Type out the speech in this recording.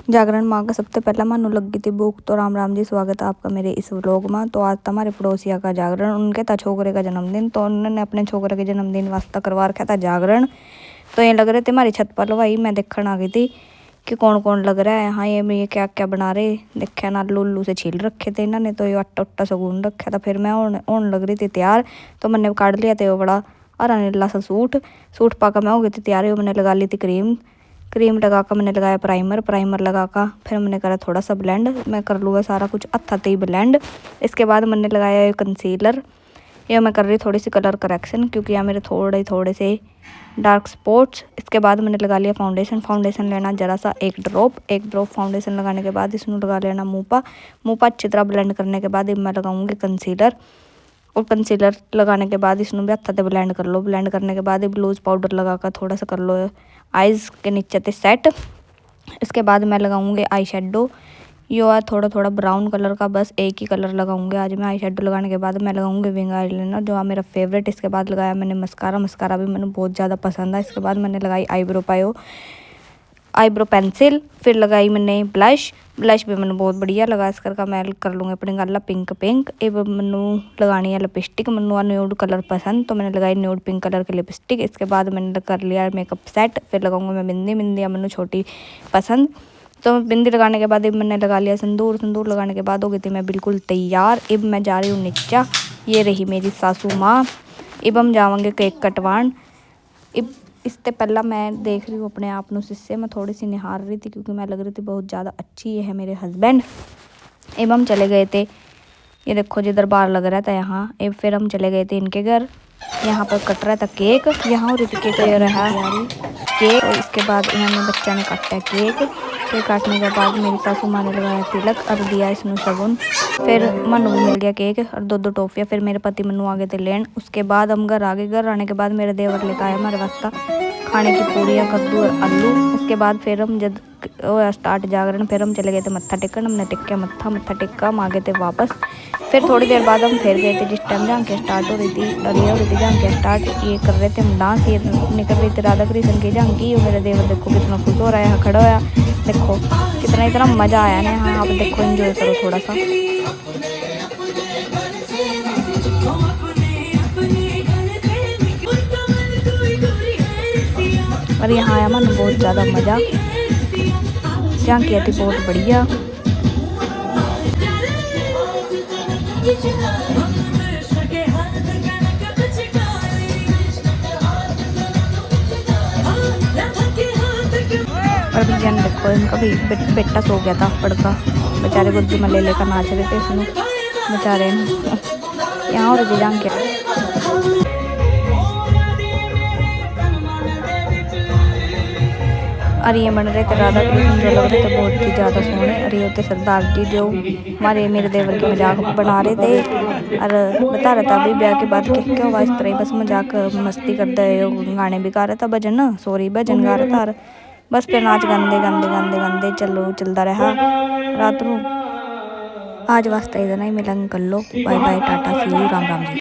जागरण माँ का सबसे पहला मानो लगी थी भूख। तो राम राम जी, स्वागत है आपका मेरे इस व्लॉग में। तो आज हमारे पड़ोसिया का जागरण, उनके था छोकरे का जन्मदिन। तो उन्होंने अपने छोकरे के जन्मदिन वास्ते करवा रखा था जागरण। तो ये लग रहे थे हमारी छत पर भाई, मैं देखने आ गई थी कि कौन कौन लग रहा है। हाँ, ये क्या क्या बना रहे देखा ना, आलू उल्लू से छील रखे थे इन्होंने। तो ये आटा उट्टा से गूंद रखा था। फिर मैं ओन लग रही थी तैयार। तो मैंने काट लिया था वो बड़ा हरा नीला सा सूट पाकर मैं हो गई थी तैयार। मैंने लगा ली थी क्रीम लगा कर मैंने लगाया प्राइमर लगा कर फिर मैंने करा थोड़ा सा ब्लेंड। मैं कर लूँगा सारा कुछ अच्छा ही ब्लेंड। इसके बाद मैंने लगाया कंसीलर। ये मैं कर रही थोड़ी सी कलर करेक्शन, क्योंकि यहाँ मेरे थोड़े से डार्क स्पॉट्स। इसके बाद मैंने लगा लिया फाउंडेशन लेना जरा सा एक ड्रॉप फाउंडेशन लगाने के बाद इसमें लगा लेना मुँह पर अच्छी तरह ब्लेंड करने के बाद मैं लगाऊंगी कंसीलर। और कंसीलर लगाने के बाद इसमें भी अच्छा से ब्लेंड कर लो। ब्लेंड करने के बाद ब्लूज पाउडर लगा कर थोड़ा सा कर लो आइज़ के नीचे से सेट। इसके बाद मैं लगाऊंगी आई शेडो। यो है थोड़ा ब्राउन कलर का, बस एक ही कलर लगाऊंगी आज मैं। आई शेडो लगाने के बाद मैं लगाऊंगी विंग आईलाइनर, जो है मेरा फेवरेट। इसके बाद लगाया मैंने मस्कारा भी मैंने बहुत ज़्यादा पसंद है। इसके बाद मैंने लगाई आईब्रो पेंसिल। फिर लगाई मैंने ब्लश भी मैंने बहुत बढ़िया लगा। इस करके मैं कर लूँगी अपनी गल पिंक। ए मैनू लगानी है लिपस्टिक, मैनू न्यूड कलर पसंद, तो मैंने लगाई न्यूड पिंक कलर की लिपस्टिक। इसके बाद मैंने कर लिया मेकअप सेट। फिर लगाऊंगी मैं बिंदी मैनू छोटी पसंद। तो बिंदी लगाने के बाद मैंने लगा लिया संदूर लगाने के बाद हो गई थी मैं बिल्कुल तैयार। अब मैं जा रही हूँ नीचा। ये रही मेरी सासू माँ। अब हम जाएंगे केक कटवान। अब इससे पहला मैं देख रही हूँ अपने आप ਨੂੰ शीशे में, थोड़ी सी निहार रही थी क्योंकि मैं लग रही थी बहुत ज़्यादा अच्छी। ये है मेरे हस्बैंड। अब हम चले गए थे, ये देखो जी दरबार लग रहा था यहाँ। अब फिर हम चले गए थे इनके घर। यहाँ पर कट रहा था केक, यहाँ और केक रहा केक। और इसके बाद इन्होंने बच्चा ने काटा केक काटने के बाद मेरी सासू माँ ने लगाया तिलक और दिया इसमें सबून। फिर मनु भी मिल गया केक और दो टॉफियाँ। फिर मेरे पति मनु आ गए थे लेन। उसके बाद हम घर आ गए। घर आने के बाद मेरे देवर लेकर आया हमारे वास्ता खाने की पूरियाँ, कद्दू और आलू। उसके बाद फिर हम जब स्टार्ट जागरण, फिर हम चले गए थे मत्था टेकन। हमने टेक्या मत्था टेक्का, हम आ गए थे वापस। फिर थोड़ी देर बाद हम फिर गए थे जिस टाइम झांकियाँ स्टार्ट हो रही थी। और ये हो रही थी झांकियाँ स्टार्ट, ये कर रहे थे हम डांस। ये निकल रही थी राधा कृष्ण की झांकी। और मेरा देवर देखो कितना खुश हो रहा है, यहाँ खड़ा होया। देखो इतना मज़ा आया ना यहाँ। आप देखो एंजॉय करो थोड़ा सा। और यहाँ आया मन बहुत ज़्यादा मज़ा। झांकियाँ थी बहुत बढ़िया। और भैया ने देखो इनका भी बेटा सो गया था पड़का, बेचारे गोदी में ले लेकर नाच रहे थे इसमें बेचारे। यहाँ और भी जान के और ये बन रहे थे राधा कृष्ण, जो लग रहे थे बहुत ही ज़्यादा सोने। और ये होते सरदार जी जो हमारे मेरे देवर के मजाक बना रहे थे। और बता रहा था अभी ब्याह के बाद क्या हुआ, इस तरह बस मजाक मस्ती करता है। गाने भी गा रहा था, भजन गा रहा था। और बस फिर नाच गांदे चलता रहा रात को। आज वास्ते इतना ही, मिलेंगे कर लो। Bye bye, tata see you, राम राम जी।